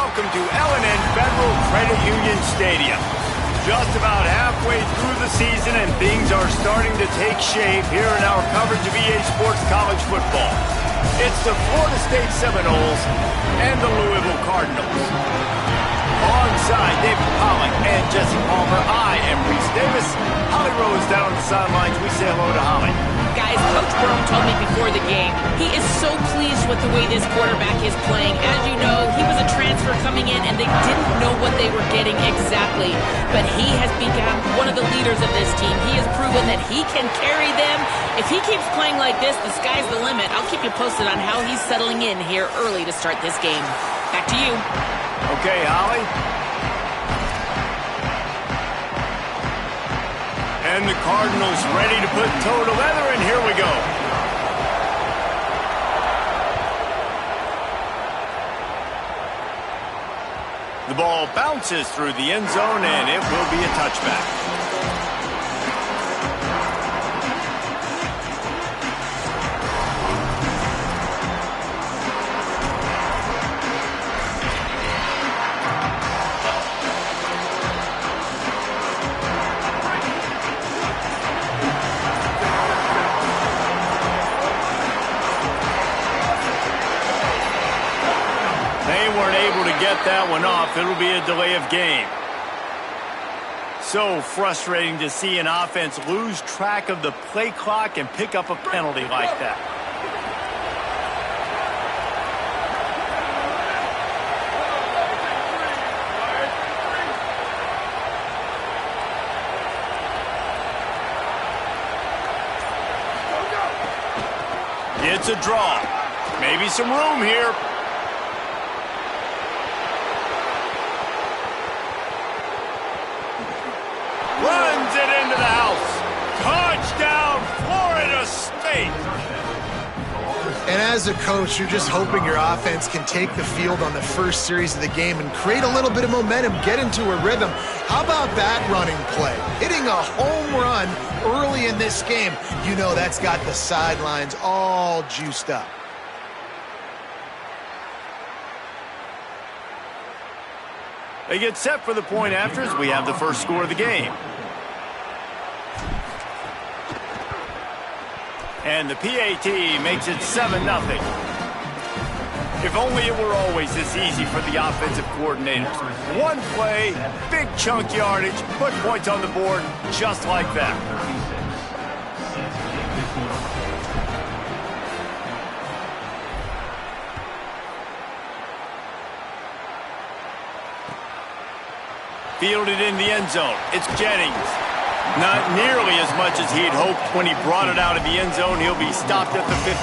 welcome to L&N Federal Credit Union Stadium. Just about halfway through the season and things are starting to take shape here in our coverage of EA Sports College Football. It's the Florida State Seminoles and the Louisville Cardinals. Alongside David Pollack and Jesse Palmer, I am Reese Davis. Holly Rose down on the sidelines. We say hello to Holly. Guys, Coach Brohm told me before the game, he is so pleased with the way this quarterback is playing. As you know, he was a transfer coming in, and they didn't know what they were getting exactly. But he has become one of the leaders of this team. He has proven that he can carry them. If he keeps playing like this, the sky's the limit. I'll keep you posted on how he's settling in here early to start this game. Back to you. Okay, Holly. And the Cardinals ready to put toe to leather, and here we go. The ball bounces through the end zone, and it will be a touchback. That one off. It'll be a delay of game. So frustrating to see an offense lose track of the play clock and pick up a penalty like that. It's a draw. Maybe some room here. Runs it into the house. Touchdown, Florida State. And as a coach, you're just hoping your offense can take the field on the first series of the game and create a little bit of momentum, get into a rhythm. How about that running play? Hitting a home run early in this game. You know that's got the sidelines all juiced up. They get set for the point after as we have the first score of the game. And the PAT makes it 7-0. If only it were always this easy for the offensive coordinators. One play, big chunk yardage, put points on the board just like that. Fielded in the end zone. It's Jennings. Not nearly as much as he'd hoped when he brought it out of the end zone. He'll be stopped at the 15.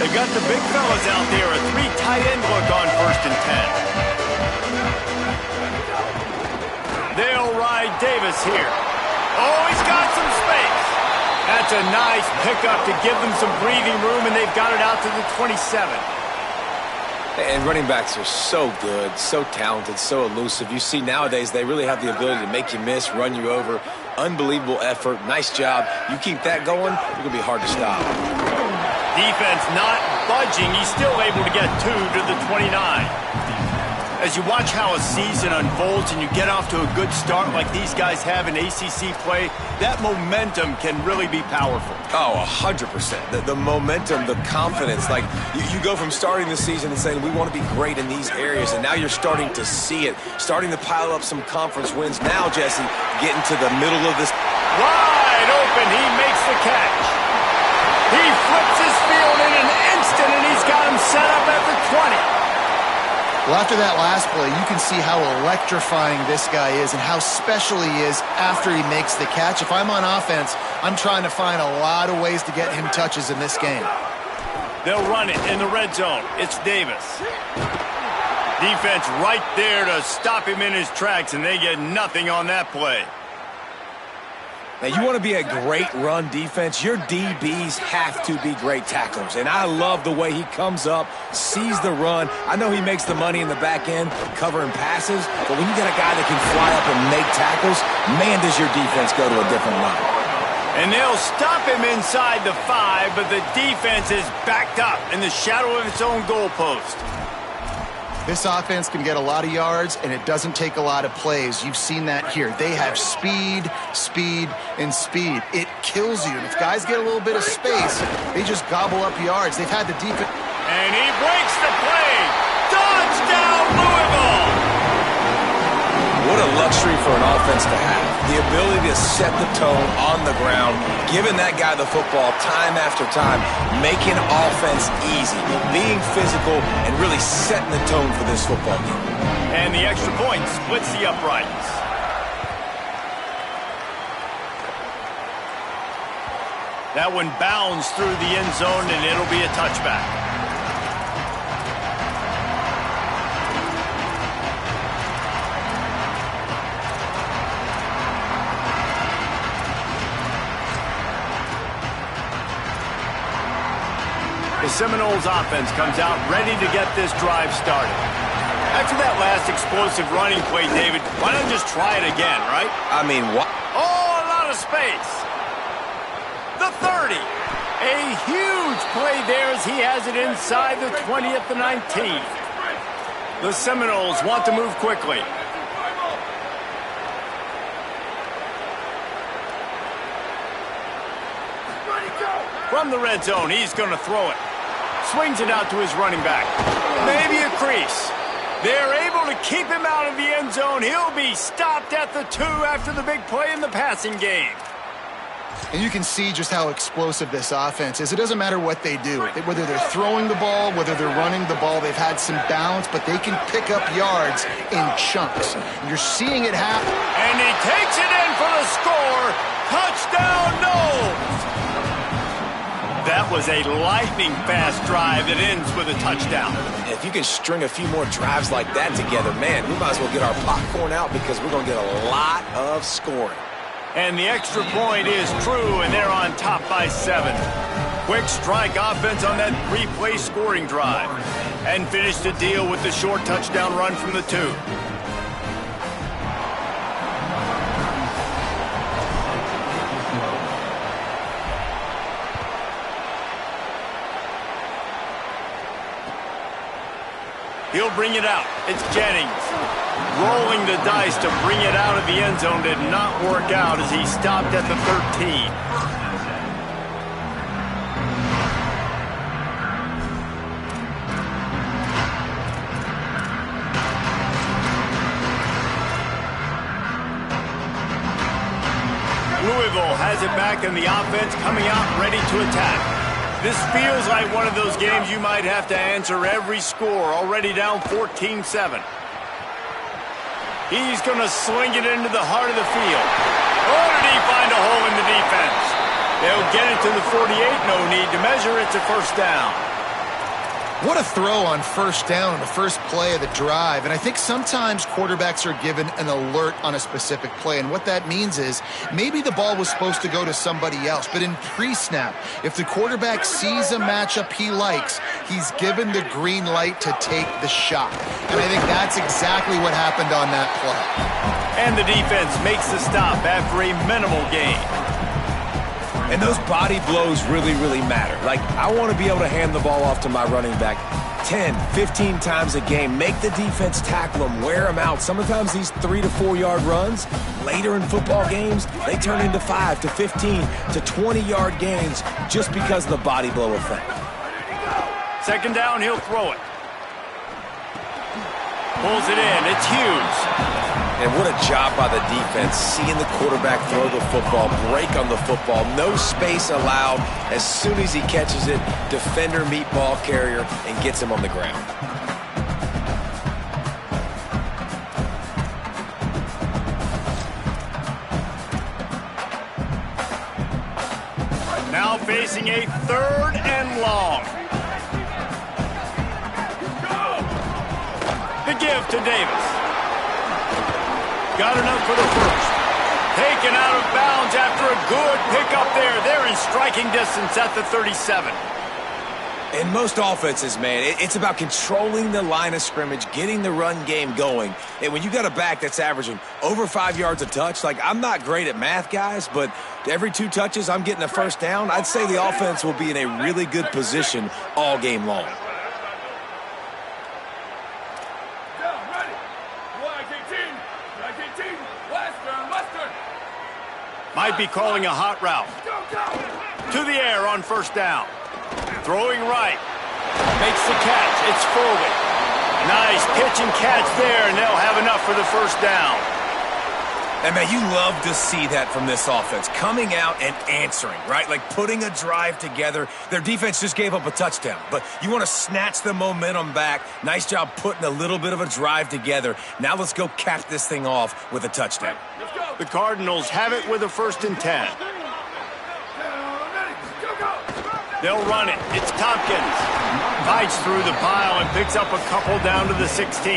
They've got the big fellas out there. A 3 tight end look on 1st and 10. They'll ride Davis here. Oh, he's got some space. That's a nice pickup to give them some breathing room, and they've got it out to the 27. And running backs are so good, so talented, so elusive. You see nowadays they really have the ability to make you miss, run you over. Unbelievable effort. Nice job. You keep that going, you're going to be hard to stop. Defense not budging. He's still able to get 2 to the 29. As you watch how a season unfolds and you get off to a good start like these guys have in ACC play, that momentum can really be powerful. Oh, 100%. The momentum, the confidence. Like, you go from starting the season and saying, we want to be great in these areas, and now you're starting to see it, starting to pile up some conference wins. Now, Jesse, getting to the middle of this. Wide open, he makes the catch. He flips his field in an instant, and he's got him set up at the 20. Well, after that last play, you can see how electrifying this guy is and how special he is after he makes the catch. If I'm on offense, I'm trying to find a lot of ways to get him touches in this game. They'll run it in the red zone. It's Davis. Defense right there to stop him in his tracks, and they get nothing on that play. Now, you want to be a great run defense, your DBs have to be great tacklers. And I love the way he comes up, sees the run. I know he makes the money in the back end covering passes, but when you got a guy that can fly up and make tackles, man, does your defense go to a different level. And they'll stop him inside the 5, but the defense is backed up in the shadow of its own goalpost. This offense can get a lot of yards, and it doesn't take a lot of plays. You've seen that here. They have speed, speed, and speed. It kills you. And if guys get a little bit of space, they just gobble up yards. They've had the defense. And he breaks the play. Touchdown, Louisville! What a luxury for an offense to have. The ability to set the tone on the ground, giving that guy the football time after time, making offense easy, being physical, and really setting the tone for this football game. And the extra point splits the uprights. That one bounds through the end zone, and it'll be a touchback. The Seminoles offense comes out ready to get this drive started. After that last explosive running play, David, why not just try it again, right? I mean, what? Oh, a lot of space. The 30. A huge play there as he has it inside the 20 at the 19. The Seminoles want to move quickly. From the red zone, he's going to throw it. Swings it out to his running back. Maybe a crease. They're able to keep him out of the end zone. He'll be stopped at the 2 after the big play in the passing game. And you can see just how explosive this offense is. It doesn't matter what they do. Whether they're throwing the ball, whether they're running the ball, they've had some balance, but they can pick up yards in chunks. And you're seeing it happen. And he takes it in for the score. Touchdown, Noles! That was a lightning-fast drive that ends with a touchdown. If you can string a few more drives like that together, man, we might as well get our popcorn out because we're going to get a lot of scoring. And the extra point is true, and they're on top by 7. Quick strike offense on that 3-play scoring drive. And finish the deal with the short touchdown run from the 2. He'll bring it out. It's Jennings. Rolling the dice to bring it out of the end zone did not work out as he stopped at the 13. Louisville has it back, and the offense coming out ready to attack. This feels like one of those games you might have to answer every score, already down 14-7. He's going to sling it into the heart of the field. Oh, did he find a hole in the defense? They'll get it to the 48, no need to measure. It's a first down. What a throw on first down on the first play of the drive. And I think sometimes quarterbacks are given an alert on a specific play. And what that means is maybe the ball was supposed to go to somebody else. But in pre-snap, if the quarterback sees a matchup he likes, he's given the green light to take the shot. And I think that's exactly what happened on that play. And the defense makes the stop after a minimal gain. And those body blows really, really matter. Like, I want to be able to hand the ball off to my running back 10, 15 times a game. Make the defense tackle them, wear them out. Sometimes these 3 to 4 yard runs, later in football games, they turn into 5 to 15 to 20 yard gains just because of the body blow effect. Second down, he'll throw it. Pulls it in. It's Hughes. And what a job by the defense, seeing the quarterback throw the football, break on the football, no space allowed. As soon as he catches it, defender meet ball carrier and gets him on the ground. Now facing a 3rd and long. The give to Davis. Got enough for the first. Taken out of bounds after a good pickup there. They're in striking distance at the 37. In most offenses, man, it's about controlling the line of scrimmage, getting the run game going. And when you got a back that's averaging over 5 yards a touch, like, I'm not great at math, guys, but every 2 touches I'm getting a first down, I'd say the offense will be in a really good position all game long. Might be calling a hot route. To the air on first down. Throwing right. Makes the catch. It's forward. Nice pitch and catch there, and they'll have enough for the first down. And, man, you love to see that from this offense. Coming out and answering, right? Like putting a drive together. Their defense just gave up a touchdown, but you want to snatch the momentum back. Nice job putting a little bit of a drive together. Now let's go cap this thing off with a touchdown. The Cardinals have it with a 1st and 10. They'll run it. It's Tompkins. Fights through the pile and picks up a couple down to the 16.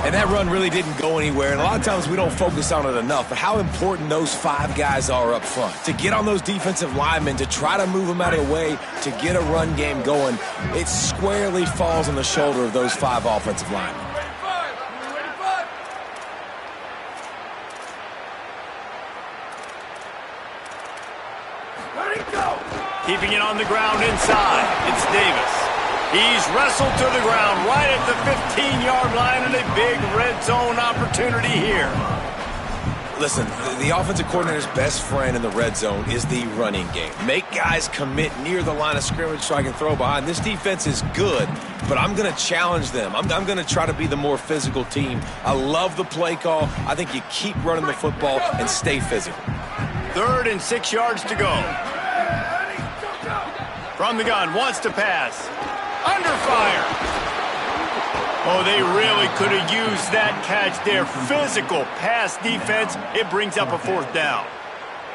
And that run really didn't go anywhere. And a lot of times we don't focus on it enough, but how important those 5 guys are up front. To get on those defensive linemen, to try to move them out of the way, to get a run game going, it squarely falls on the shoulder of those 5 offensive linemen. Keeping it on the ground inside. It's Davis. He's wrestled to the ground right at the 15-yard line, and a big red zone opportunity here. Listen, the offensive coordinator's best friend in the red zone is the running game. Make guys commit near the line of scrimmage so I can throw behind. This defense is good, but I'm going to challenge them. I'm going to try to be the more physical team. I love the play call. I think you keep running the football and stay physical. 3rd and 6 yards to go. From the gun, wants to pass. Under fire. Oh, they really could have used that catch there. Physical pass defense. It brings up a 4th down.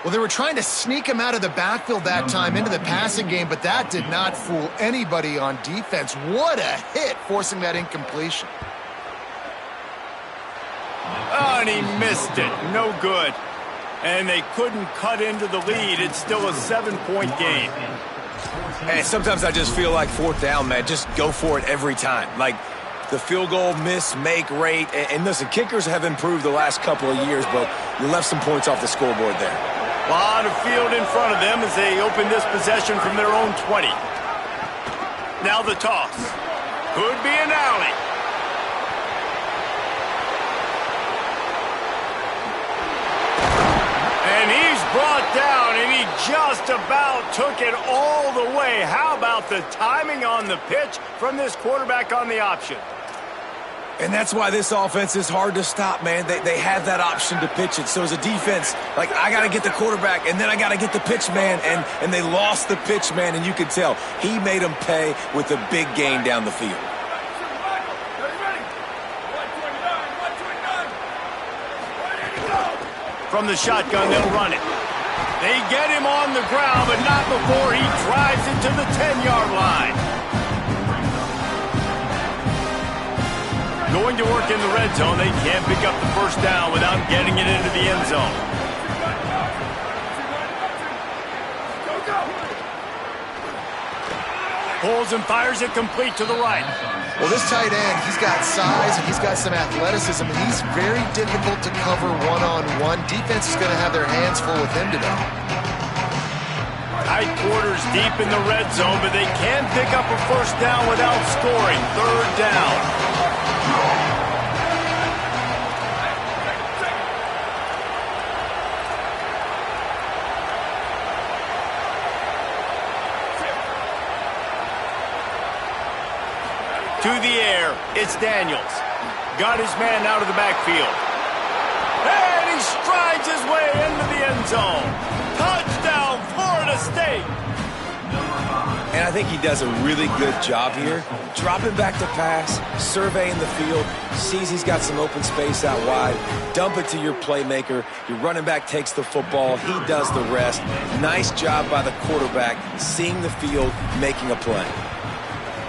Well, they were trying to sneak him out of the backfield that time into the passing game, but that did not fool anybody on defense. What a hit, forcing that incompletion. Oh, and he missed it. No good. And they couldn't cut into the lead. It's still a 7-point game. And sometimes I just feel like 4th down, man. Just go for it every time. Like the field goal miss-make rate. And listen, kickers have improved the last couple of years, but you left some points off the scoreboard there. A lot of field in front of them as they open this possession from their own 20. Now the toss. Could be an alley. And he's brought down, and he just about took it all the way. How about the timing on the pitch from this quarterback on the option? And that's why this offense is hard to stop, man. They have that option to pitch it. So as a defense, like, I got to get the quarterback, and then I got to get the pitch man, and they lost the pitch man, and you could tell. He made them pay with a big gain down the field. From the shotgun, they'll run it. They get him on the ground, but not before he drives it to the 10-yard line. Going to work in the red zone, they can't pick up the first down without getting it into the end zone. Pulls and fires it complete to the right. Well, this tight end, he's got size and he's got some athleticism, and he's very difficult to cover one-on-one. Defense is going to have their hands full with him today. Tight quarters deep in the red zone, but they can pick up a first down without scoring. 3rd down. To the air, it's Daniels. Got his man out of the backfield. And he strides his way into the end zone. Touchdown, Florida State. And I think he does a really good job here. Dropping back to pass, surveying the field, sees he's got some open space out wide, dump it to your playmaker. Your running back takes the football. He does the rest. Nice job by the quarterback, seeing the field, making a play.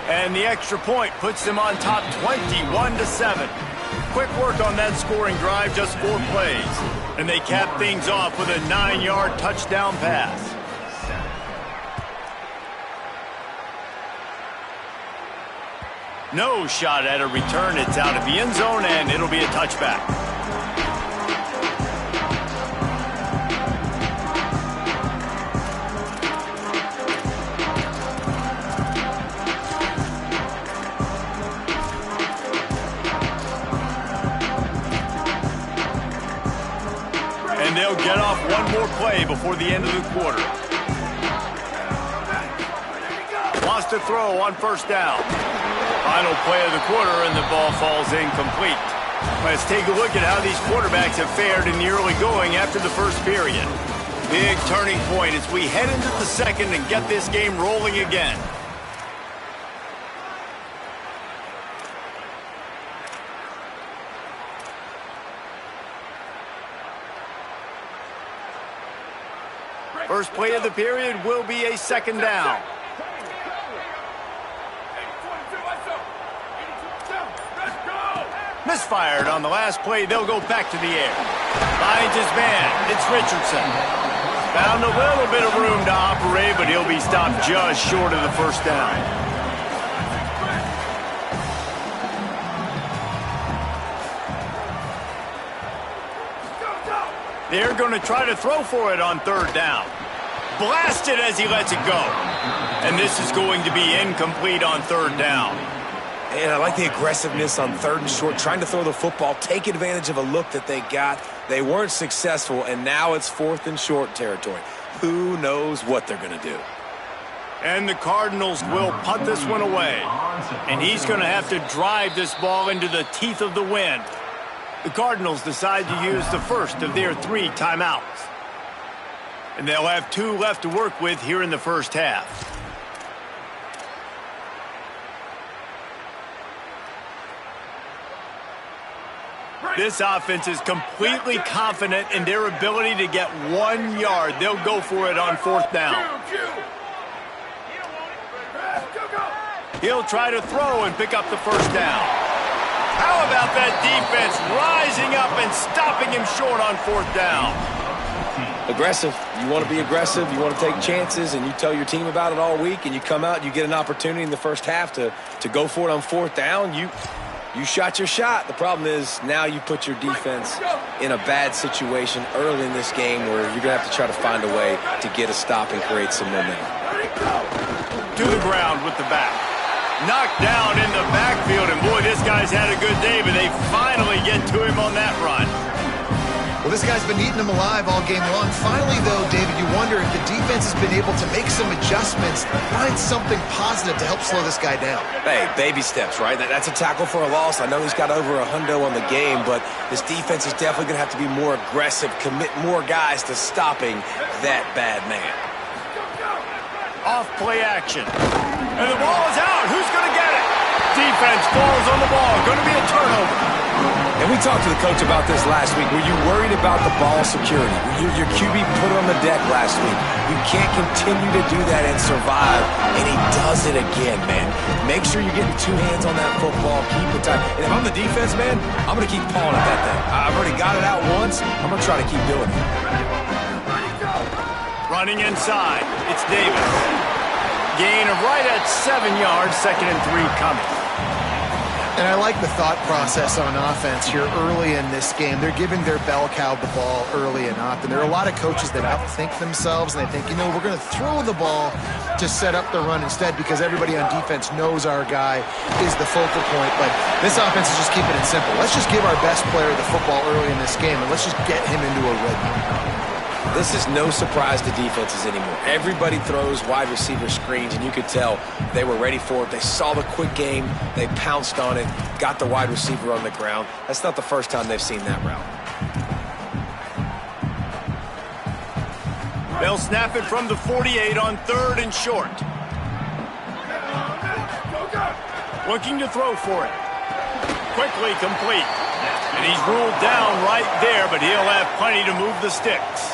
And the extra point puts them on top 21-7. Quick work on that scoring drive, just 4 plays. And they cap things off with a 9-yard touchdown pass. No shot at a return. It's out of the end zone, and it'll be a touchback. And they'll get off one more play before the end of the quarter. Wants to throw on first down. Final play of the quarter, and the ball falls incomplete. Let's take a look at how these quarterbacks have fared in the early going after the first period. Big turning point as we head into the second and get this game rolling again. First play of the period will be a second down. Misfired on the last play. They'll go back to the air. Finds his man. It's Richardson. Found a little bit of room to operate, but he'll be stopped just short of the first down. They're going to try to throw for it on third down. Blasted as he lets it go. And this is going to be incomplete on third down. And I like the aggressiveness on third and short, trying to throw the football, take advantage of a look that they got. They weren't successful, and now it's fourth and short territory. Who knows what they're going to do? And the Cardinals will punt this one away. And he's going to have to drive this ball into the teeth of the wind. The Cardinals decide to use the first of their 3 timeouts. And they'll have 2 left to work with here in the first half. This offense is completely confident in their ability to get 1 yard. They'll go for it on fourth down. He'll try to throw and pick up the first down. How about that defense rising up and stopping him short on fourth down? Aggressive. You want to be aggressive. You want to take chances, and you tell your team about it all week, and you come out and you get an opportunity in the first half to go for it on fourth down. You shot your shot. The problem is now you put your defense in a bad situation early in this game where you're going to have to try to find a way to get a stop and create some momentum. To the ground with the back. Knocked down in the backfield, and boy, this guy's had a good day, but they finally get to him on that run. Well, this guy's been eating them alive all game long. Finally, though, David, you wonder if the defense has been able to make some adjustments, find something positive to help slow this guy down. Hey, baby steps, right? That's a tackle for a loss. I know he's got over a hundo on the game, but this defense is definitely going to have to be more aggressive, commit more guys to stopping that bad man. Off play action. And the ball is out. Who's going to get it? Defense falls on the ball. Going to be a turnover. And we talked to the coach about this last week. Were you worried about the ball security? Your QB put on the deck last week. You can't continue to do that and survive. And he does it again, man. Make sure you're getting 2 hands on that football. Keep it tight. And if I'm the defense, man, I'm going to keep pawing at that thing. I've already got it out once. I'm going to try to keep doing it. Running inside. It's Davis. Gain of right at 7 yards. 2nd and 3 coming. And I like the thought process on offense here early in this game. They're giving their bell cow the ball early and often. There are a lot of coaches that outthink themselves, and they think, we're going to throw the ball to set up the run instead because everybody on defense knows our guy is the focal point. But this offense is just keeping it simple. Let's just give our best player the football early in this game, and let's just get him into a rhythm. This is no surprise to defenses anymore. Everybody throws wide receiver screens, and you could tell they were ready for it. They saw the quick game. They pounced on it, got the wide receiver on the ground. That's not the first time they've seen that route. They'll snap it from the 48 on 3rd and short. Looking to throw for it. Quickly complete. And he's ruled down right there, but he'll have plenty to move the sticks.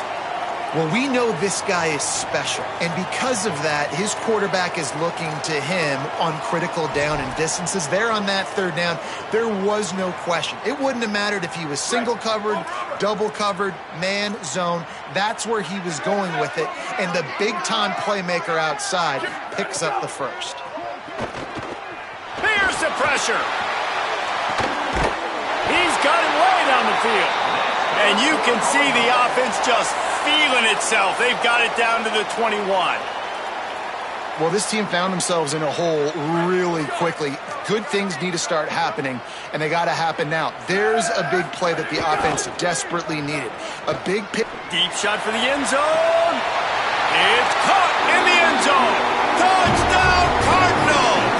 Well, we know this guy is special, and because of that, his quarterback is looking to him on critical down and distances. There on that third down, there was no question. It wouldn't have mattered if he was single covered, double covered, man, zone. That's where he was going with it, and the big-time playmaker outside picks up the first. Here's the pressure. He's got it way down the field. And you can see the offense just feeling itself. They've got it down to the 21. Well, this team found themselves in a hole really quickly. Good things need to start happening, and they got to happen now. There's a big play that the offense desperately needed. A big pick. Deep shot for the end zone. It's caught in the end zone. Touchdown, Cardinals!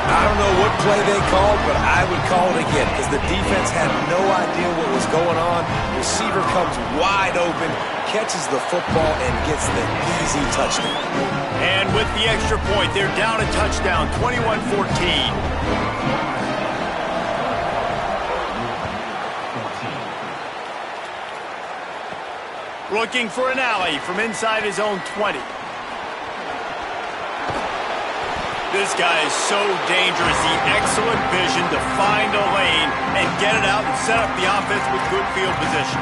I don't know what play they called, but I would call it again because the defense had no idea what was going on. Receiver comes wide open, catches the football, and gets the easy touchdown. And with the extra point, they're down a touchdown, 21-14. Looking for an alley from inside his own 20. This guy is so dangerous. The excellent vision to find a lane and get it out and set up the offense with good field position.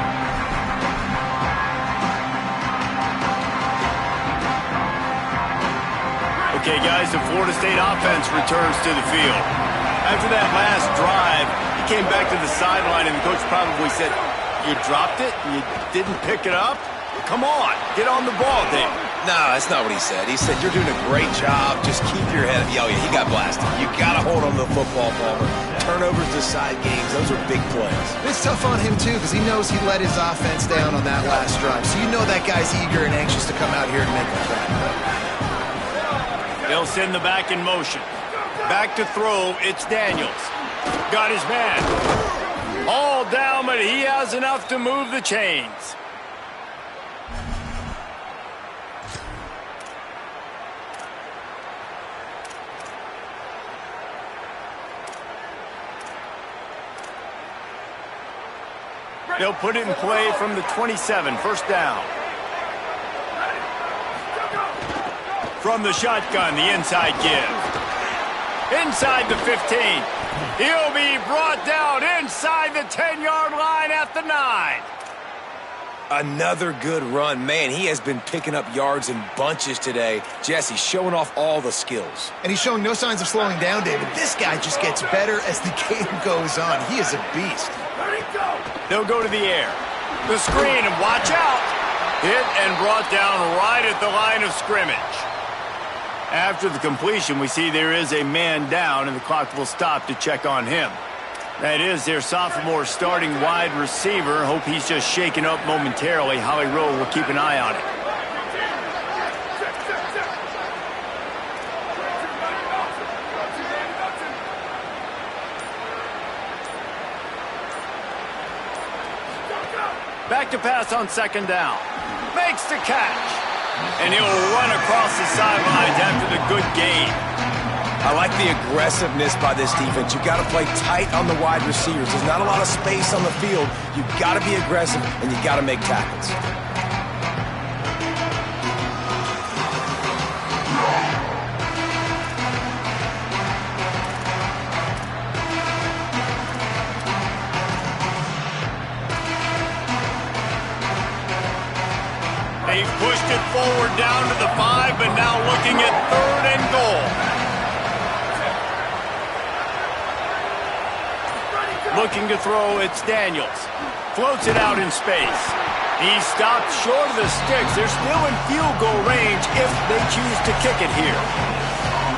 Okay, guys, the Florida State offense returns to the field. After that last drive, he came back to the sideline, and the coach probably said, "You dropped it? You didn't pick it up? Come on, get on the ball, Dave." No, that's not what he said. He said, "You're doing a great job. Just keep your head." Oh, yeah, he got blasted. You got to hold on to the football, Palmer. Turnovers decide games. Those are big plays. It's tough on him, too, because he knows he let his offense down on that last drive. So you know that guy's eager and anxious to come out here and make a play. They'll send the back in motion. Back to throw, it's Daniels. Got his man. All down, but he has enough to move the chains. They'll put it in play from the 27, first down. From the shotgun, the inside give. Inside the 15. He'll be brought down inside the 10-yard line at the 9. Another good run. Man, he has been picking up yards in bunches today. Jesse showing off all the skills. And he's showing no signs of slowing down, David. This guy just gets better as the game goes on. He is a beast. They'll go to the air. The screen, and watch out. Hit and brought down right at the line of scrimmage. After the completion, we see there is a man down, and the clock will stop to check on him. That is their sophomore starting wide receiver. Hope he's just shaken up momentarily. Holly Rowe will keep an eye on it. Back to pass on second down. Makes the catch. And he'll run across the sidelines after the good gain. I like the aggressiveness by this defense. You've got to play tight on the wide receivers. There's not a lot of space on the field. You've got to be aggressive, and you've got to make tackles. They've pushed it forward down to the 5, but now looking at 3rd and goal. Looking to throw, it's Daniels. Floats it out in space. He stopped short of the sticks. They're still in field goal range if they choose to kick it here.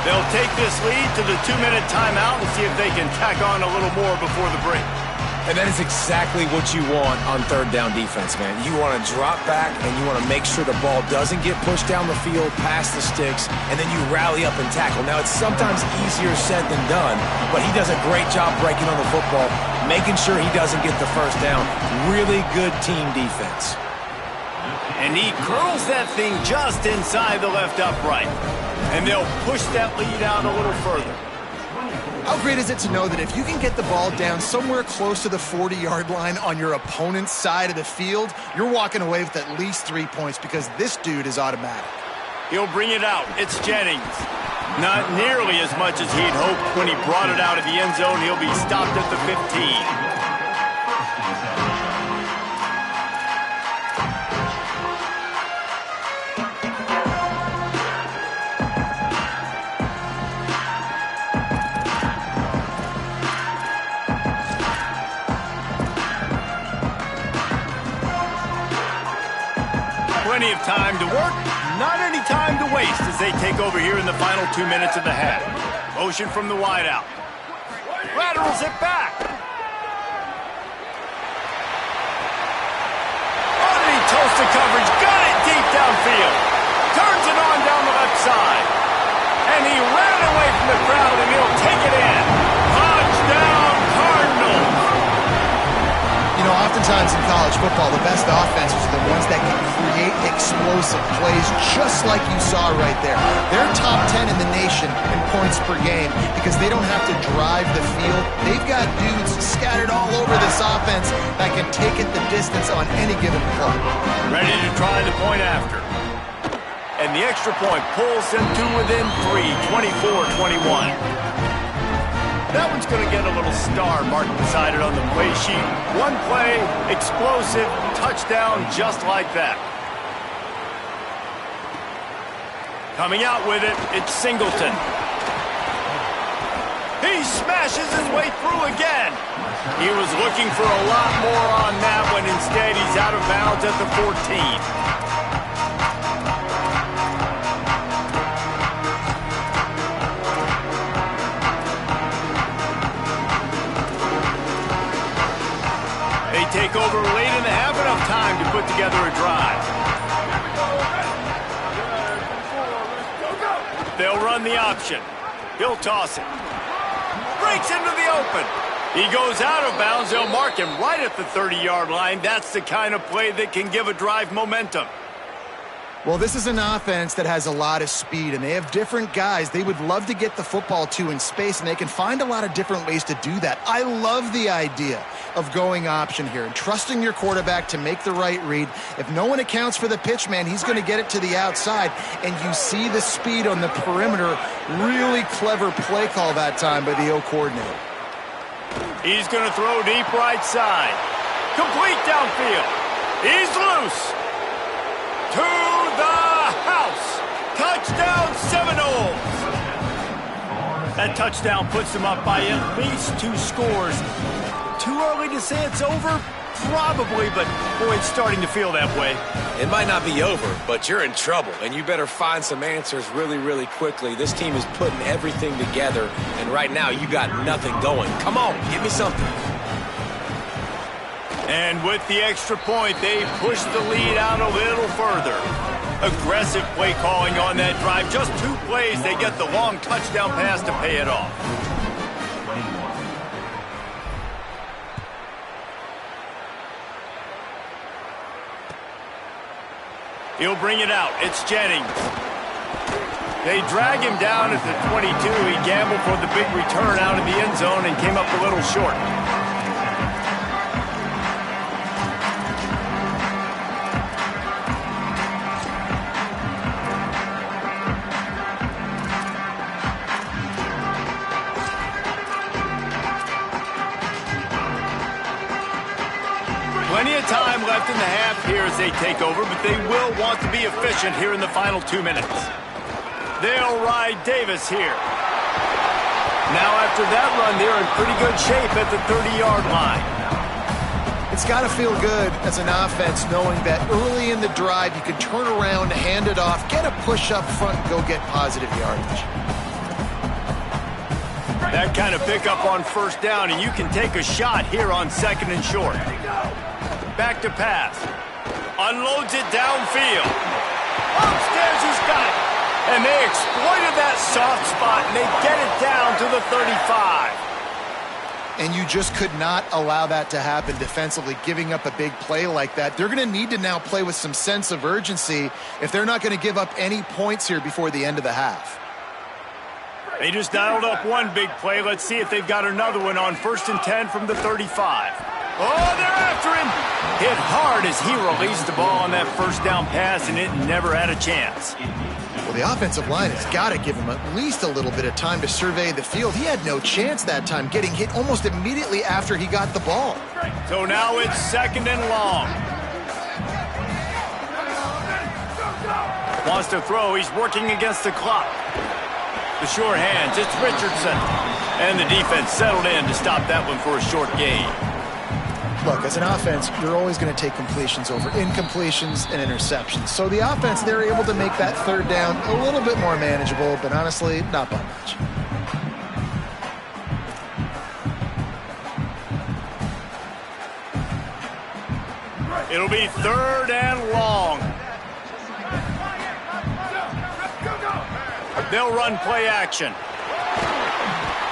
They'll take this lead to the 2-minute timeout and see if they can tack on a little more before the break. And that is exactly what you want on third down defense, man. You want to drop back, and you want to make sure the ball doesn't get pushed down the field past the sticks, and then you rally up and tackle. Now, it's sometimes easier said than done, but he does a great job breaking on the football, making sure he doesn't get the first down. Really good team defense. And he curls that thing just inside the left upright. And they'll push that lead out a little further. How great is it to know that if you can get the ball down somewhere close to the 40-yard line on your opponent's side of the field, you're walking away with at least 3 points because this dude is automatic. He'll bring it out. It's Jennings. Not nearly as much as he'd hoped when he brought it out of the end zone. He'll be stopped at the 15. Plenty of time to work, not any time to waste as they take over here in the final 2 minutes of the half. Motion from the wideout. Laterals it back. Underneath toasted coverage, got it deep downfield. Turns it on down the left side. And he ran away from the crowd and he'll take it in. Touchdown Cardinals. You know, oftentimes in college football, the best offenses are the ones that can create explosive plays just like you saw right there. They're top 10 in the nation in points per game because they don't have to drive the field. They've got dudes scattered all over this offense that can take it the distance on any given play. Ready to try the point after. And the extra point pulls them to within 3, 24-21. That one's going to get a little star marked beside it on the play sheet. One play, explosive, touchdown just like that. Coming out with it, it's Singleton. He smashes his way through again. He was looking for a lot more on that one. Instead, he's out of bounds at the 14. Take over late in the half, enough time to put together a drive. They'll run the option. He'll toss it. Breaks into the open. He goes out of bounds. They'll mark him right at the 30-yard line. That's the kind of play that can give a drive momentum. Well, this is an offense that has a lot of speed, and they have different guys they would love to get the football to in space, and they can find a lot of different ways to do that. I love the idea of going option here and trusting your quarterback to make the right read. If no one accounts for the pitch, man, he's going to get it to the outside, and you see the speed on the perimeter. Really clever play call that time by the O coordinator. He's going to throw deep right side. Complete downfield. He's loose. To the house. Touchdown Seminoles. That touchdown puts them up by at least 2 scores. Too early to say it's over? Probably, but boy, it's starting to feel that way. It might not be over, but you're in trouble, and you better find some answers really, really quickly. This team is putting everything together, and right now you got nothing going. Come on, give me something. And with the extra point, they push the lead out a little further. Aggressive play calling on that drive. Just 2 plays, they get the long touchdown pass to pay it off. He'll bring it out. It's Jennings. They drag him down at the 22. He gambled for the big return out of the end zone and came up a little short. Plenty of time left in the half here as they take over, but they will want to be efficient here in the final 2 minutes. They'll ride Davis here. Now after that run, they're in pretty good shape at the 30-yard line. It's got to feel good as an offense knowing that early in the drive you can turn around, hand it off, get a push up front, and go get positive yardage. That kind of pickup on first down, and you can take a shot here on 2nd and short. Back to pass. Unloads it downfield. Upstairs, he's got it. And they exploited that soft spot, and they get it down to the 35. And you just could not allow that to happen defensively, giving up a big play like that. They're going to need to now play with some sense of urgency if they're not going to give up any points here before the end of the half. They just dialed up one big play. Let's see if they've got another one on 1st and 10 from the 35. Oh, they're after him. Hit hard as he released the ball on that first down pass, and it never had a chance. Well, the offensive line has got to give him at least a little bit of time to survey the field. He had no chance that time, getting hit almost immediately after he got the ball. So now it's 2nd and long. Wants to throw. He's working against the clock. The sure hands. It's Richardson. And the defense settled in to stop that one for a short gain. Look, as an offense, you're always going to take completions over incompletions and interceptions. So the offense, they're able to make that 3rd down a little bit more manageable, but honestly, not by much. It'll be 3rd and long. They'll run play action.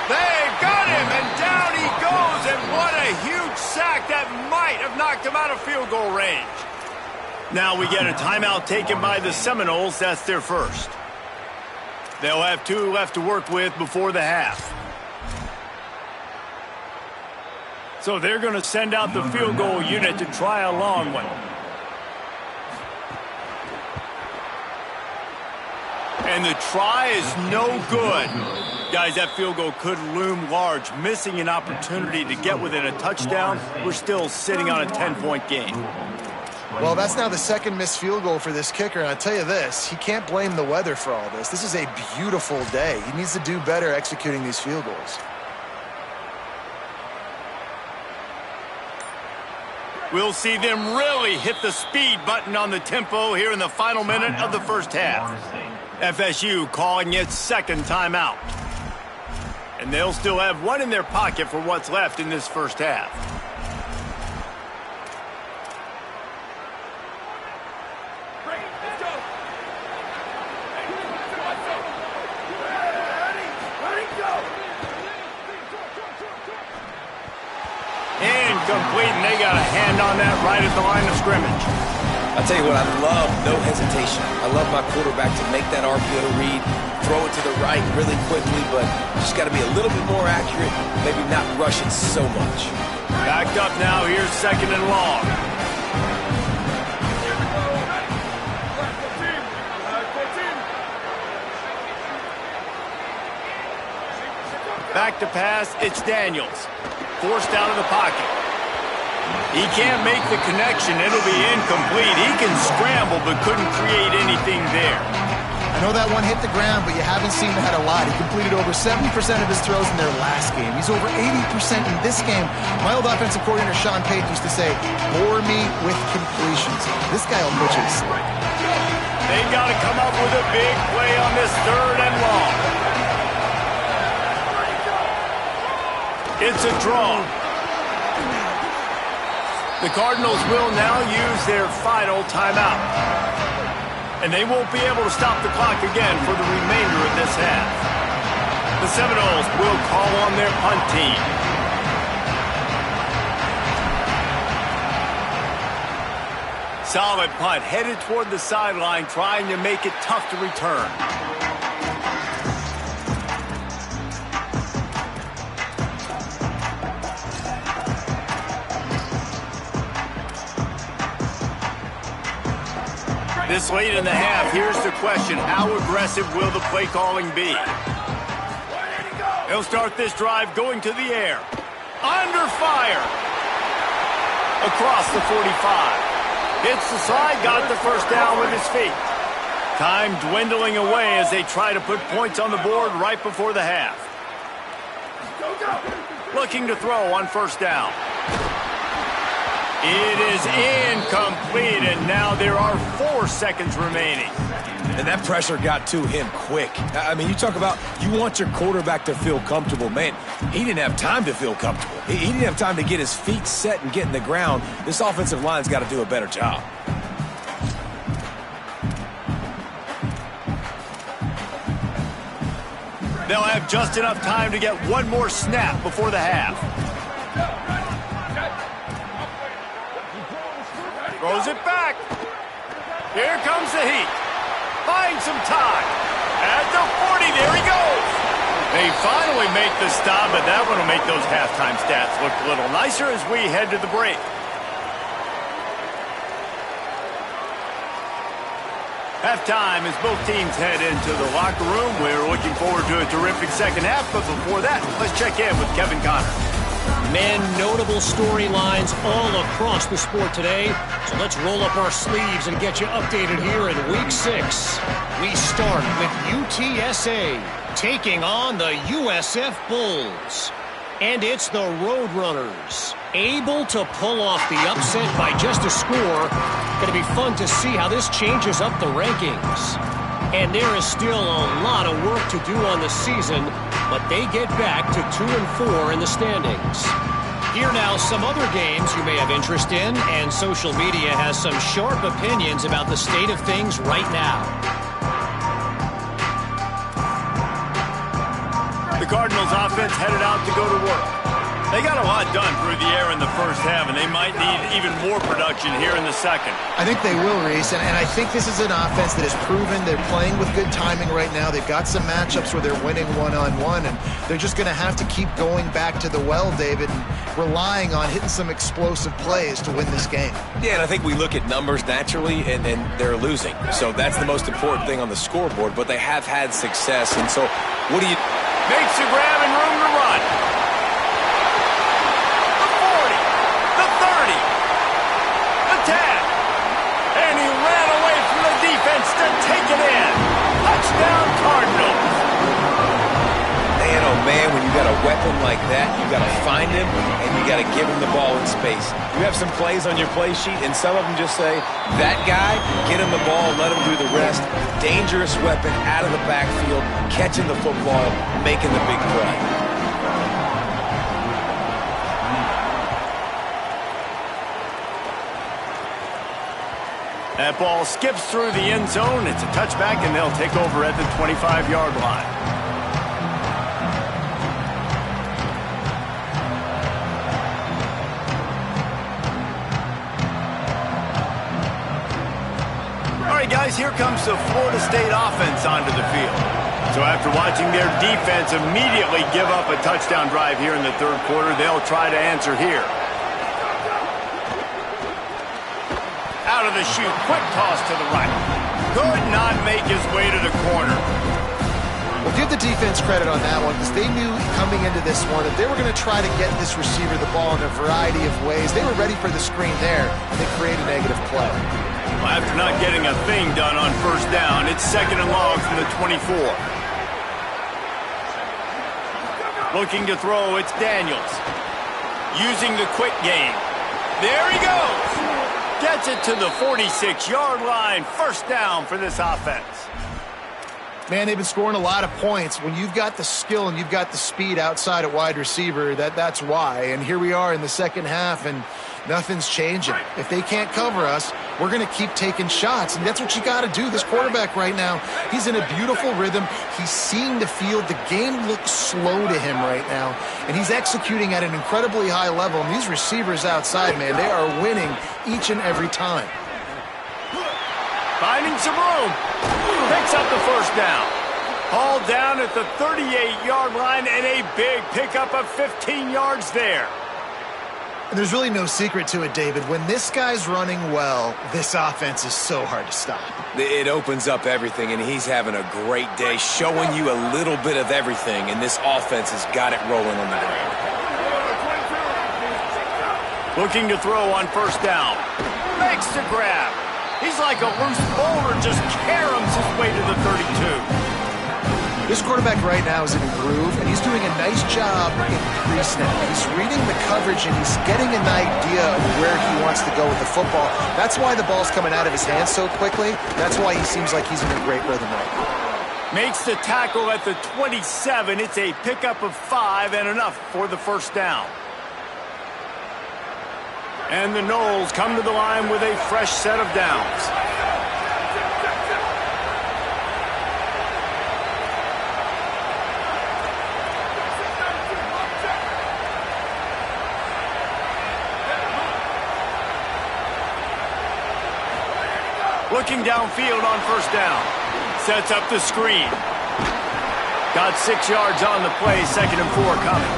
They've got him, and down he goes, and what a huge sack that might have knocked him out of field goal range. Now we get a timeout taken by the Seminoles. That's their first. They'll have 2 left to work with before the half. So they're going to send out the field goal unit to try a long one. And the try is no good. Guys, that field goal could loom large. Missing an opportunity to get within a touchdown. We're still sitting on a 10-point game. Well, that's now the 2nd missed field goal for this kicker, and I'll tell you this, he can't blame the weather for all this. This is a beautiful day. He needs to do better executing these field goals. We'll see them really hit the speed button on the tempo here in the final minute of the first half. FSU calling its 2nd timeout. And they'll still have 1 in their pocket for what's left in this first half. Incomplete, and they got a hand on that right at the line of scrimmage. I'll tell you what, I love no hesitation. I love my quarterback to make that RPO read, throw it to the right really quickly, but just got to be a little bit more accurate, maybe not rush it so much. Backed up now, here's 2nd and long. Back to pass, it's Daniels. Forced out of the pocket. He can't make the connection. It'll be incomplete. He can scramble, but couldn't create anything there. I know that one hit the ground, but you haven't seen that a lot. He completed over 70% of his throws in their last game. He's over 80% in this game. My old offensive coordinator, Sean Payton, used to say, bore me with completions. This guy will put you to sleep. They got to come up with a big play on this 3rd and long. It's a draw. The Cardinals will now use their final timeout. And they won't be able to stop the clock again for the remainder of this half. The Seminoles will call on their punt team. Solid punt, headed toward the sideline, trying to make it tough to return. This late in the half, here's the question. How aggressive will the play calling be? He'll start this drive going to the air. Under fire. Across the 45. Hits the slide, got the first down with his feet. Time dwindling away as they try to put points on the board right before the half. Looking to throw on 1st down. It is incomplete, and now there are 4 seconds remaining. And that pressure got to him quick. I mean, you talk about you want your quarterback to feel comfortable. Man, he didn't have time to feel comfortable. He didn't have time to get his feet set and get in the ground. This offensive line's got to do a better job. They'll have just enough time to get 1 more snap before the half. Throws it back. Here comes the heat. Finds some time. At the 40, there he goes. They finally make the stop, but that one will make those halftime stats look a little nicer as we head to the break. Halftime as both teams head into the locker room. We're looking forward to a terrific second half, but before that, let's check in with Kevin Connor. Men, notable storylines all across the sport today. So let's roll up our sleeves and get you updated here in Week 6. We start with UTSA taking on the USF Bulls. And it's the Roadrunners, able to pull off the upset by just a score. Going to be fun to see how this changes up the rankings. And there is still a lot of work to do on the season, but they get back to 2-4 in the standings. Here now, some other games you may have interest in, and social media has some sharp opinions about the state of things right now. The Cardinals offense headed out to go to work. They got a lot done through the air in the first half, and they might need even more production here in the second. I think they will, Reese, and I think this is an offense that has proven they're playing with good timing right now. They've got some matchups where they're winning one-on-one, and they're just going to have to keep going back to the well, David, and relying on hitting some explosive plays to win this game. Yeah, and I think we look at numbers naturally, and they're losing. So that's the most important thing on the scoreboard, but they have had success, and so what do you... Makes the grab and room to run. The 40, the 30, the 10. And he ran away from the defense to take it in. Touchdown, Cardinals. Man, oh man, when you got a weapon like that, you got to find him, and you got to give him the ball in space. You have some plays on your play sheet, and some of them just say, that guy, get him the ball, let him do the rest. Dangerous weapon out of the backfield, catching the football, making the big play. That ball skips through the end zone. It's a touchback, and they'll take over at the 25-yard line. Guys, here comes the Florida State offense onto the field. So after watching their defense immediately give up a touchdown drive here in the third quarter, they'll try to answer here. Out of the chute, quick toss to the right. Could not make his way to the corner. Well, give the defense credit on that one, because they knew coming into this one that they were going to try to get this receiver the ball in a variety of ways. They were ready for the screen there, and they created a negative play. After not getting a thing done on first down, it's second and long from the 24. Looking to throw, it's Daniels. Using the quick game. There he goes. Gets it to the 46-yard line. First down for this offense. Man, they've been scoring a lot of points. When you've got the skill and you've got the speed outside at wide receiver, that's why. And here we are in the second half, and nothing's changing. If they can't cover us, we're going to keep taking shots, and that's what you got to do. This quarterback right now, he's in a beautiful rhythm. He's seeing the field. The game looks slow to him right now, and he's executing at an incredibly high level. And these receivers outside, man, they are winning each and every time. Finding some room. Picks up the first down. Hauled down at the 38-yard line, and a big pickup of 15 yards there. And there's really no secret to it, David. When this guy's running well, this offense is so hard to stop. It opens up everything, and he's having a great day, showing you a little bit of everything, and this offense has got it rolling on the ground. Looking to throw on first down. Makes the grab. He's like a loose boulder, just caroms his way to the 32. This quarterback right now is in a groove, and he's doing a nice job in pre-snap. He's reading the coverage, and he's getting an idea of where he wants to go with the football. That's why the ball's coming out of his hands so quickly. That's why he seems like he's in a great rhythm right now. Makes the tackle at the 27. It's a pickup of 5 and enough for the first down. And the Noles come to the line with a fresh set of downs. Looking downfield on first down. Sets up the screen. Got 6 yards on the play, 2nd and 4 coming.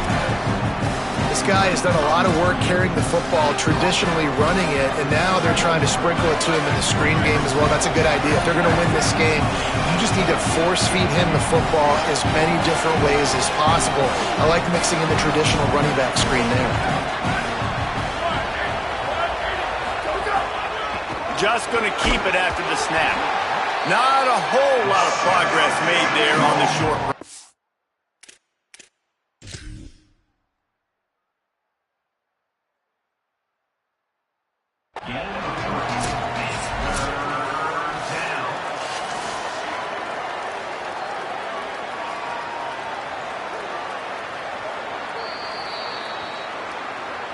This guy has done a lot of work carrying the football, traditionally running it, and now they're trying to sprinkle it to him in the screen game as well. That's a good idea. If they're going to win this game, you just need to force-feed him the football as many different ways as possible. I like mixing in the traditional running back screen there. Just going to keep it after the snap. Not a whole lot of progress made there on the short run.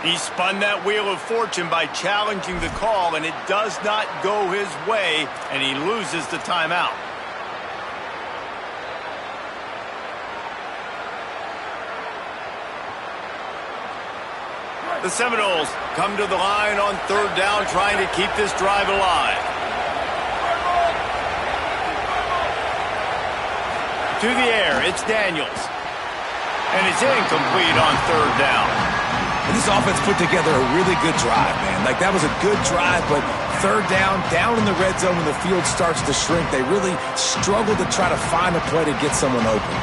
He spun that wheel of fortune by challenging the call, and it does not go his way, and he loses the timeout. The Seminoles come to the line on 3rd down, trying to keep this drive alive. To the air, it's Daniels. And it's incomplete on 3rd down. And this offense put together a really good drive, man. Like, that was a good drive, but 3rd down in the red zone when the field starts to shrink, they really struggle to try to find a play to get someone open.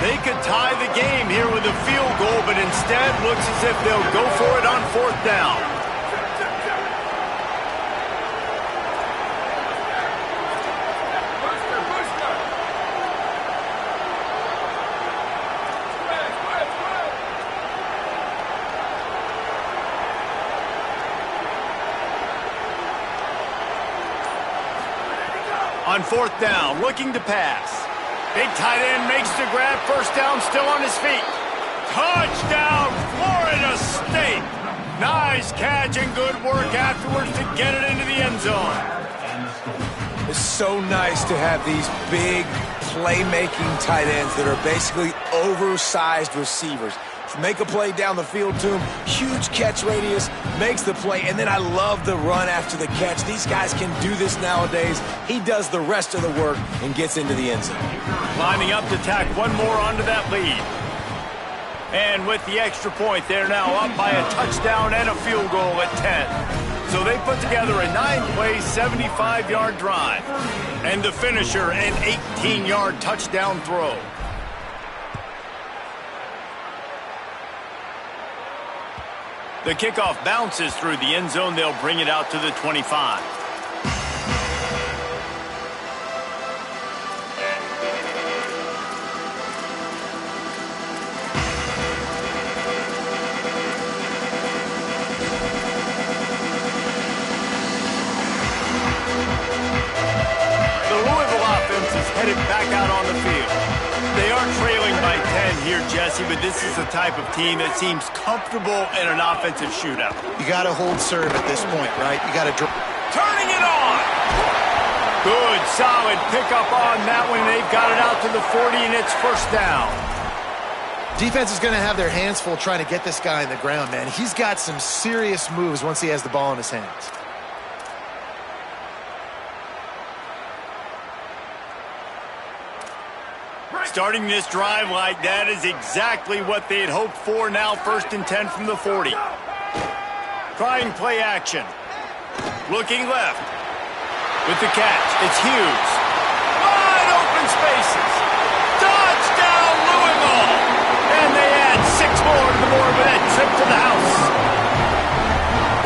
They could tie the game here with a field goal, but instead looks as if they'll go for it on 4th down. On 4th down, looking to pass. Big tight end makes the grab. 1st down, still on his feet. Touchdown, Florida State. Nice catch and good work afterwards to get it into the end zone. It's so nice to have these big playmaking tight ends that are basically oversized receivers. Make a play down the field to him, huge catch radius, makes the play, and then I love the run after the catch. These guys can do this nowadays. He does the rest of the work and gets into the end zone. Lining up to tack one more onto that lead. And with the extra point, they're now up by a touchdown and a field goal at 10. So they put together a 9-play, 75-yard drive. And the finisher, an 18-yard touchdown throw. The kickoff bounces through the end zone. They'll bring it out to the 25. The Louisville offense is headed back out on the field. They are trailing by 10 here, Jesse, but this is the type of team that seems comfortable in an offensive shootout. You got to hold serve at this point, right? You got to turning it on. Good, solid pickup on that one. They've got it out to the 40, and it's 1st down. Defense is going to have their hands full trying to get this guy in the ground, man. He's got some serious moves once he has the ball in his hands. Starting this drive like that is exactly what they had hoped for. Now 1st and 10 from the 40. Trying play action. Looking left. With the catch, it's Hughes. Wide open spaces. Touchdown, Louisville! And they add 6 more to the board with that trip to the house.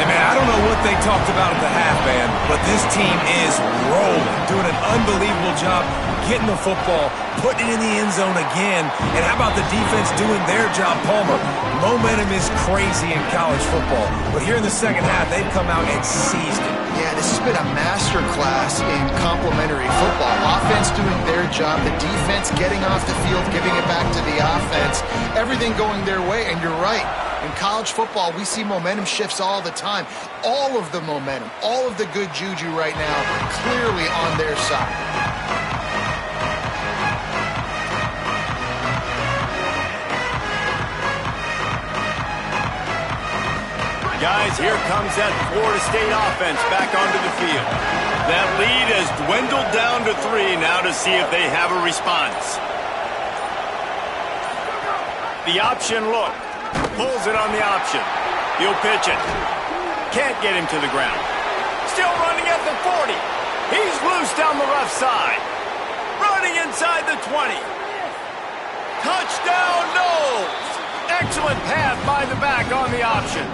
Hey, man, I don't know what they talked about at the half, man, but this team is rolling, doing an unbelievable job getting the football, putting it in the end zone again. And how about the defense doing their job, Palmer? Momentum is crazy in college football, but here in the second half, they've come out and seized it. Yeah, this has been a master class in complementary football. Offense doing their job, the defense getting off the field, giving it back to the offense, everything going their way, and you're right. In college football, we see momentum shifts all the time. All of the momentum, all of the good juju right now, clearly on their side. Guys, here comes that Florida State offense back onto the field. That lead has dwindled down to 3 now to see if they have a response. The option look. Pulls it on the option. He'll pitch it. Can't get him to the ground. Still running at the 40. He's loose down the left side. Running inside the 20. Touchdown, Noles! Excellent pass by the back on the option.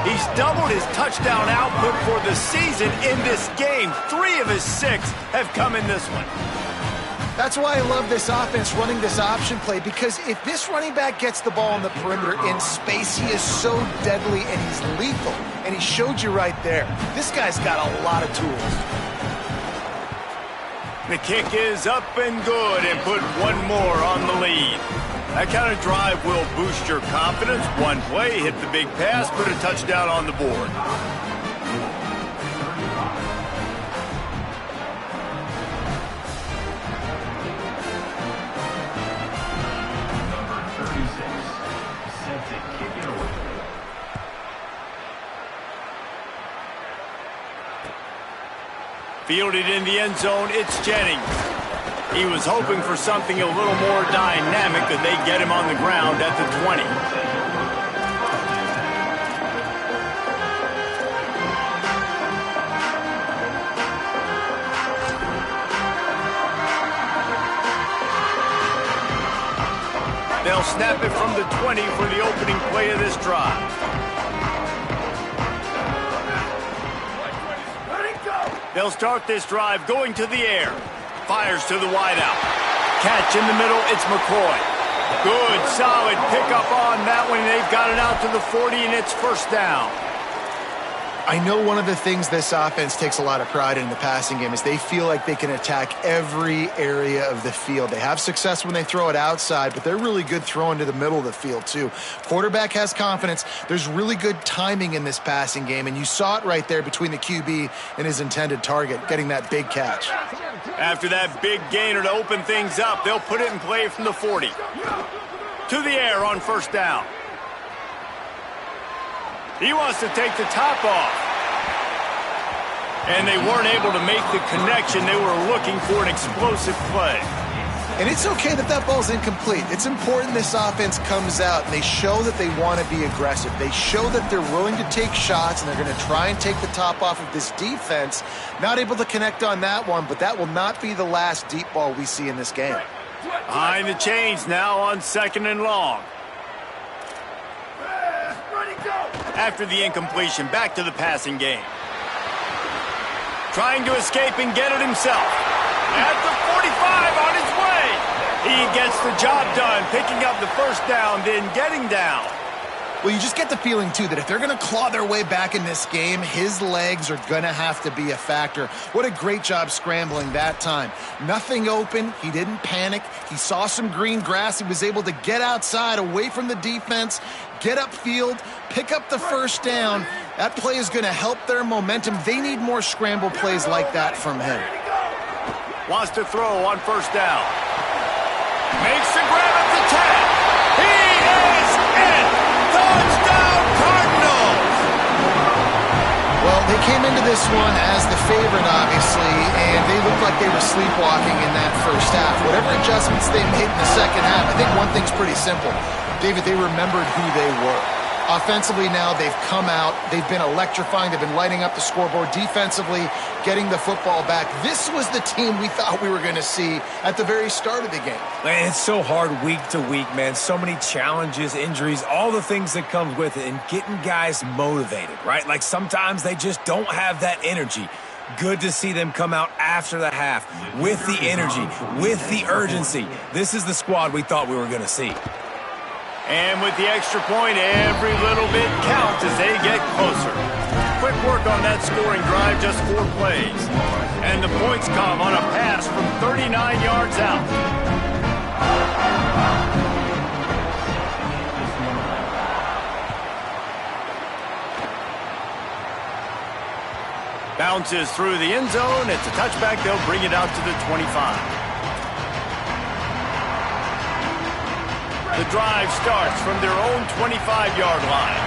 He's doubled his touchdown output for the season in this game. 3 of his 6 have come in this one. That's why I love this offense running this option play, because if this running back gets the ball on the perimeter in space, he is so deadly and he's lethal. And he showed you right there. This guy's got a lot of tools. The kick is up and good and put one more on the lead. That kind of drive will boost your confidence. One play, hit the big pass, put a touchdown on the board. Fielded in the end zone, it's Jennings. He was hoping for something a little more dynamic that they get him on the ground at the 20. They'll snap it from the 20 for the opening play of this drive. They'll start this drive going to the air. Fires to the wideout. Catch in the middle, it's McCoy. Good, solid pickup on that one. They've got it out to the 40, and it's first down. I know one of the things this offense takes a lot of pride in the passing game is they feel like they can attack every area of the field. They have success when they throw it outside, but they're really good throwing to the middle of the field too. Quarterback has confidence. There's really good timing in this passing game, and you saw it right there between the QB and his intended target, getting that big catch. After that big gainer to open things up, they'll put it in play from the 40. To the air on first down. He wants to take the top off. And they weren't able to make the connection. They were looking for an explosive play. And it's okay that that ball's incomplete. It's important this offense comes out and they show that they want to be aggressive. They show that they're willing to take shots and they're going to try and take the top off of this defense. Not able to connect on that one, but that will not be the last deep ball we see in this game. Behind the chains now on 2nd and long. After the incompletion, back to the passing game. Trying to escape and get it himself. At the 45 on his way. He gets the job done, picking up the first down, then getting down. Well, you just get the feeling, too, that if they're going to claw their way back in this game, his legs are going to have to be a factor. What a great job scrambling that time. Nothing open. He didn't panic. He saw some green grass. He was able to get outside, away from the defense, get upfield, pick up the first down. That play is going to help their momentum. They need more scramble plays like that from him. Wants to throw on first down. Makes the grab at the 10. He is in. Touchdown, Cardinals! Well, they came into this one as the favorite, obviously, and they looked like they were sleepwalking in that first half. Whatever adjustments they made in the second half, I think one thing's pretty simple. David, they remembered who they were. Offensively now, they've come out. They've been electrifying. They've been lighting up the scoreboard. Defensively, getting the football back. This was the team we thought we were going to see at the very start of the game. Man, it's so hard week to week, man. So many challenges, injuries, all the things that comes with it, and getting guys motivated, right? Like sometimes they just don't have that energy. Good to see them come out after the half with the energy, with the urgency. This is the squad we thought we were going to see. And with the extra point, every little bit counts as they get closer. Quick work on that scoring drive, just 4 plays. And the points come on a pass from 39 yards out. Bounces through the end zone. It's a touchback. They'll bring it out to the 25. The drive starts from their own 25-yard line.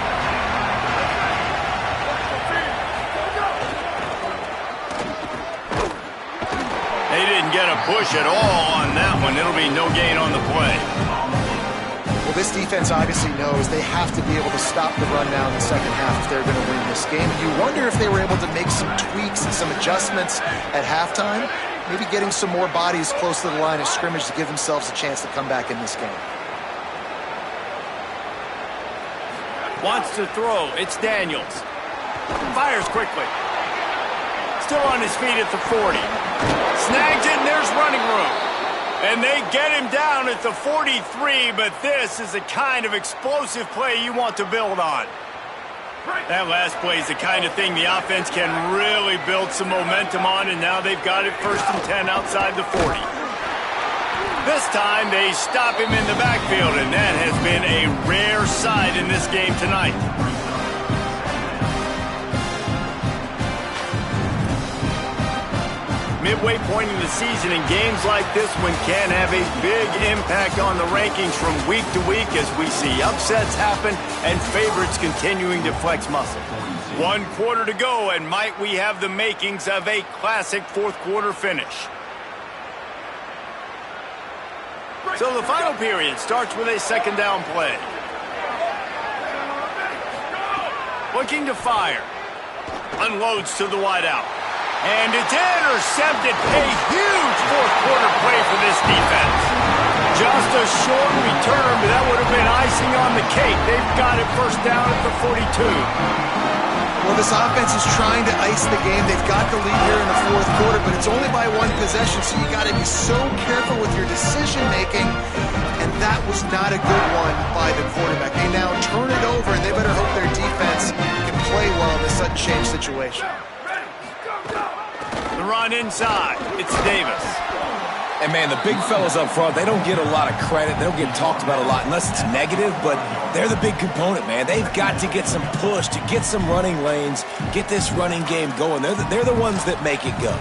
didn't get a push at all on that one. It'll be no gain on the play. Well, this defense obviously knows they have to be able to stop the run now in the second half if they're going to win this game. You wonder if they were able to make some tweaks and some adjustments at halftime, maybe getting some more bodies close to the line of scrimmage to give themselves a chance to come back in this game. Wants to throw. It's Daniels. Fires quickly. Still on his feet at the 40. Snags it, and there's running room. And they get him down at the 43, but this is the kind of explosive play you want to build on. That last play is the kind of thing the offense can really build some momentum on, and now they've got it 1st and 10 outside the 40. This time they stop him in the backfield, and that has been a rare sight in this game tonight. Midway point in the season, and games like this one can have a big impact on the rankings from week to week as we see upsets happen and favorites continuing to flex muscle. 1 quarter to go, and might we have the makings of a classic 4th quarter finish. So the final period starts with a 2nd down play. Looking to fire. Unloads to the wideout. And it's intercepted. A huge 4th quarter play for this defense. Just a short return, but that would have been icing on the cake. They've got it 1st down at the 42. Well, this offense is trying to ice the game. They've got the lead here in the 4th quarter, but it's only by 1 possession, so you got to be so careful with your decision-making, and that was not a good one by the quarterback. They now turn it over, and they better hope their defense can play well in this sudden change situation. The run inside. It's Davis. And, man, the big fellas up front, they don't get a lot of credit. They don't get talked about a lot unless it's negative, but they're the big component, man. They've got to get some push, to get some running lanes, get this running game going. They're the ones that make it go.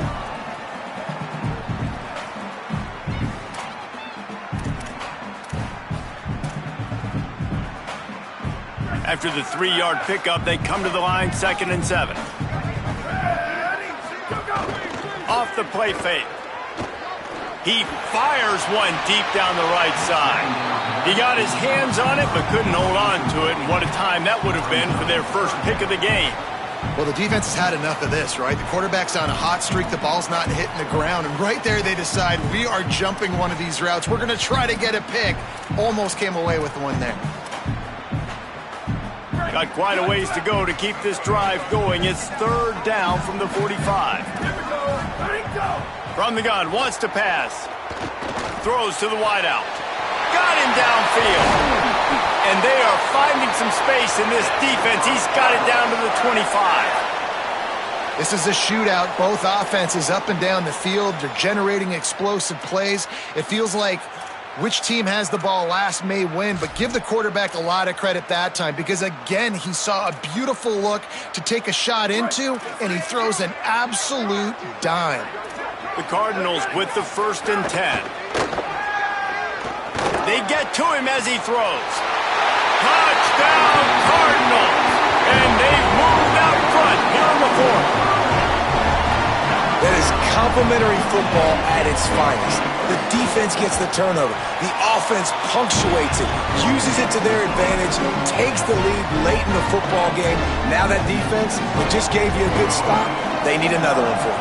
After the 3-yard pickup, they come to the line 2nd and 7. Off the play fake. He fires one deep down the right side. He got his hands on it, but couldn't hold on to it, and what a time that would have been for their first pick of the game. Well, the defense has had enough of this, right? The quarterback's on a hot streak. The ball's not hitting the ground, and right there they decide, we are jumping one of these routes. We're going to try to get a pick. Almost came away with one there. Got quite a ways to go to keep this drive going. It's 3rd down from the 45. From the gun, wants to pass. Throws to the wideout. Got him downfield. And they are finding some space in this defense. He's got it down to the 25. This is a shootout. Both offenses up and down the field. They're generating explosive plays. It feels like which team has the ball last may win, but give the quarterback a lot of credit that time because, again, he saw a beautiful look to take a shot into, and he throws an absolute dime. The Cardinals with the 1st and 10. They get to him as he throws. Touchdown, Cardinals! And they've moved out front here in the 4th. That is complimentary football at its finest. The defense gets the turnover. The offense punctuates it, uses it to their advantage, takes the lead late in the football game. Now that defense, that just gave you a good stop, they need another one for you.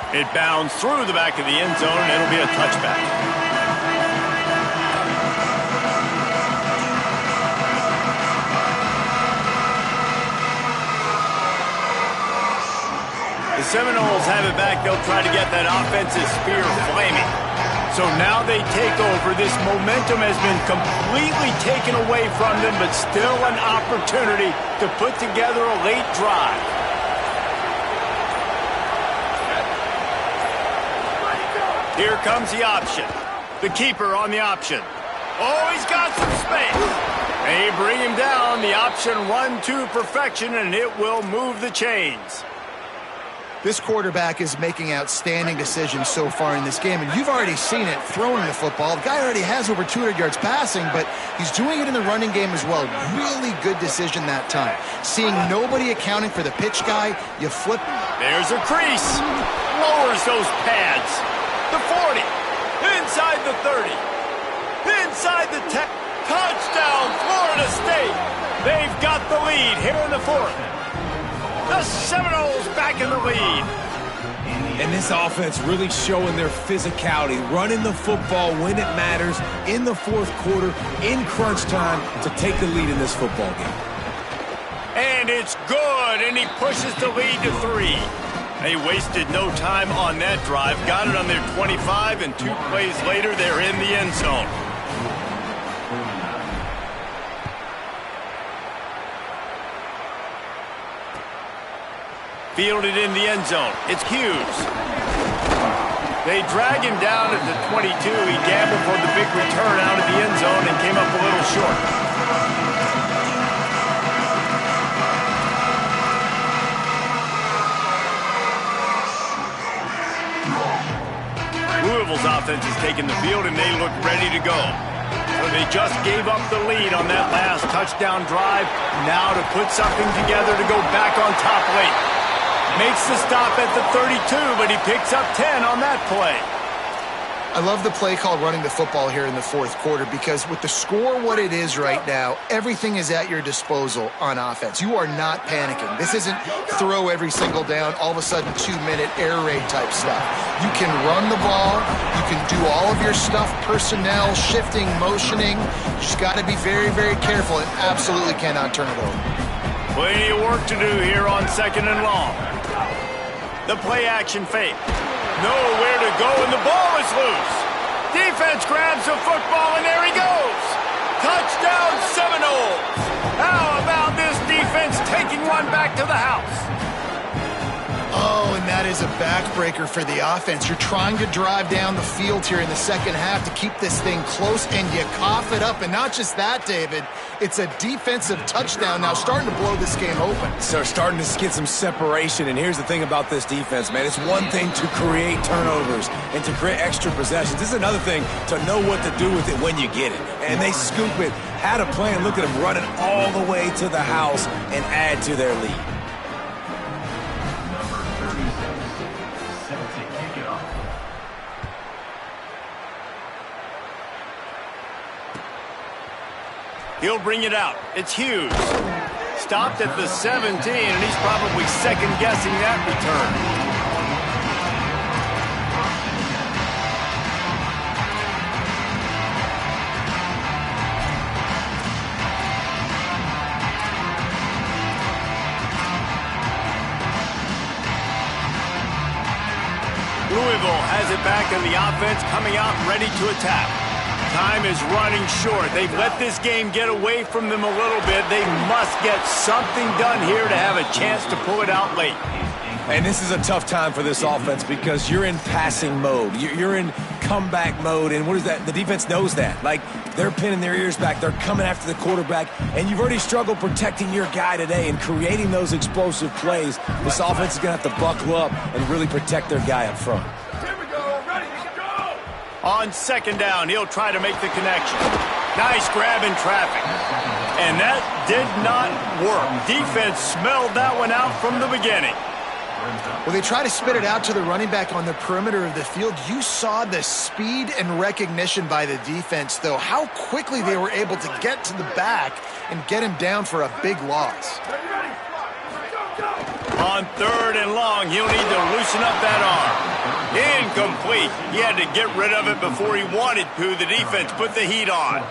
It bounds through the back of the end zone, and it'll be a touchback. The Seminoles have it back. They'll try to get that offensive spear flaming. So now they take over. This momentum has been completely taken away from them, but still an opportunity to put together a late drive. Here comes the option. The keeper on the option. Oh, he's got some space. They bring him down. The option run to perfection, and it will move the chains. This quarterback is making outstanding decisions so far in this game, and you've already seen it throwing the football. The guy already has over 200 yards passing, but he's doing it in the running game as well. Really good decision that time. Seeing nobody accounting for the pitch guy, you flip. There's a crease. Lowers those pads. The 40. Inside the 30. Inside the 10. Touchdown, Florida State. They've got the lead here in the fourth. The Seminoles back in the lead. And this offense really showing their physicality, running the football when it matters in the fourth quarter, in crunch time, to take the lead in this football game. And it's good, and he pushes the lead to 3. They wasted no time on that drive. Got it on their 25, and 2 plays later, they're in the end zone. Fielded in the end zone. It's Hughes. They drag him down at the 22. He gambled for the big return out of the end zone and came up a little short. Louisville's offense is taking the field, and they look ready to go. So they just gave up the lead on that last touchdown drive. Now to put something together to go back on top late. Makes the stop at the 32, but he picks up 10 on that play. I love the play call running the football here in the fourth quarter, because with the score what it is right now, everything is at your disposal on offense. You are not panicking. This isn't throw every single down, all of a sudden 2-minute air raid type stuff. You can run the ball. You can do all of your stuff, personnel, shifting, motioning. You just got to be very, very careful and absolutely cannot turn it over. Plenty of work to do here on 2nd and long. The play action fake. Nowhere to go, and the ball is loose. Defense grabs the football, and there he goes. Touchdown, Seminoles. How about this defense taking one back to the house? Oh, and that is a backbreaker for the offense. You're trying to drive down the field here in the second half to keep this thing close, and you cough it up. And not just that, David, it's a defensive touchdown now, starting to blow this game open. So starting to get some separation, and here's the thing about this defense, man. It's one thing to create turnovers and to create extra possessions. This is another thing to know what to do with it when you get it. And they scoop it, had a plan, look at them running all the way to the house and add to their lead. He'll bring it out. It's Hughes. Stopped at the 17, and he's probably second-guessing that return. Louisville has it back, and the offense coming out ready to attack. Time is running short. They've let this game get away from them a little bit. They must get something done here to have a chance to pull it out late. And this is a tough time for this offense because you're in passing mode. You're in comeback mode, and what is that? The defense knows that. Like, they're pinning their ears back. They're coming after the quarterback, and you've already struggled protecting your guy today and creating those explosive plays. This offense is going to have to buckle up and really protect their guy up front. On 2nd down, he'll try to make the connection. Nice grab in traffic. And that did not work. Defense smelled that one out from the beginning. Well, they try to spit it out to the running back on the perimeter of the field. You saw the speed and recognition by the defense, though. How quickly they were able to get to the back and get him down for a big loss. On 3rd and long, he'll need to loosen up that arm. Incomplete. He had to get rid of it before he wanted to. The defense put the heat on.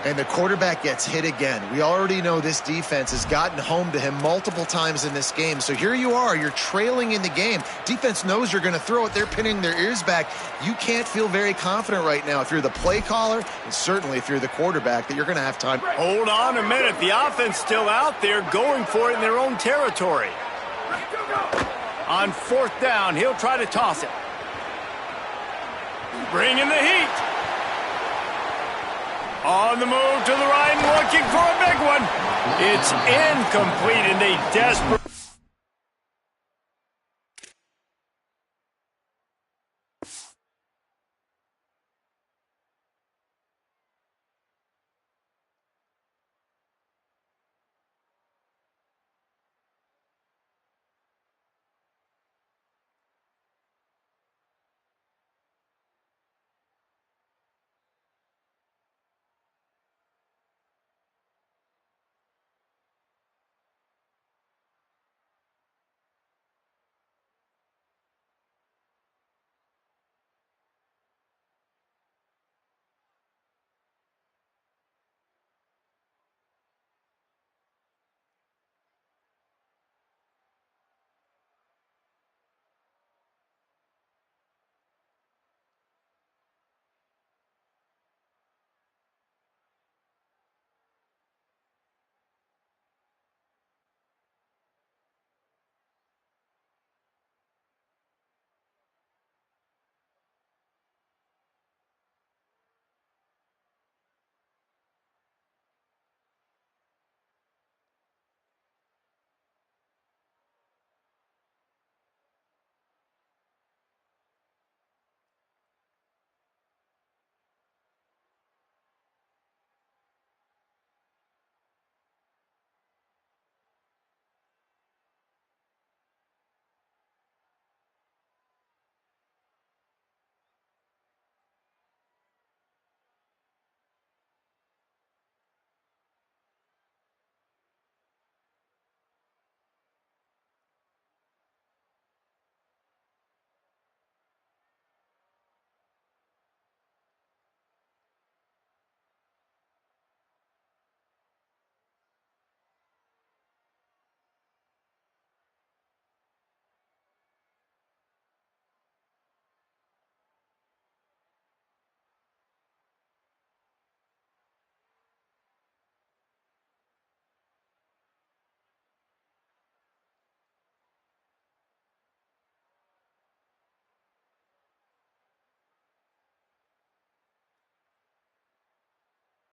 And the quarterback gets hit again. We already know this defense has gotten home to him multiple times in this game. So here you are. You're trailing in the game. Defense knows you're going to throw it. They're pinning their ears back. You can't feel very confident right now if you're the play caller, and certainly if you're the quarterback, that you're going to have time. Hold on a minute. The offense still out there going for it in their own territory. On 4th down, he'll try to toss it. Bringing the heat. On the move to the right and looking for a big one. It's incomplete, and they desperately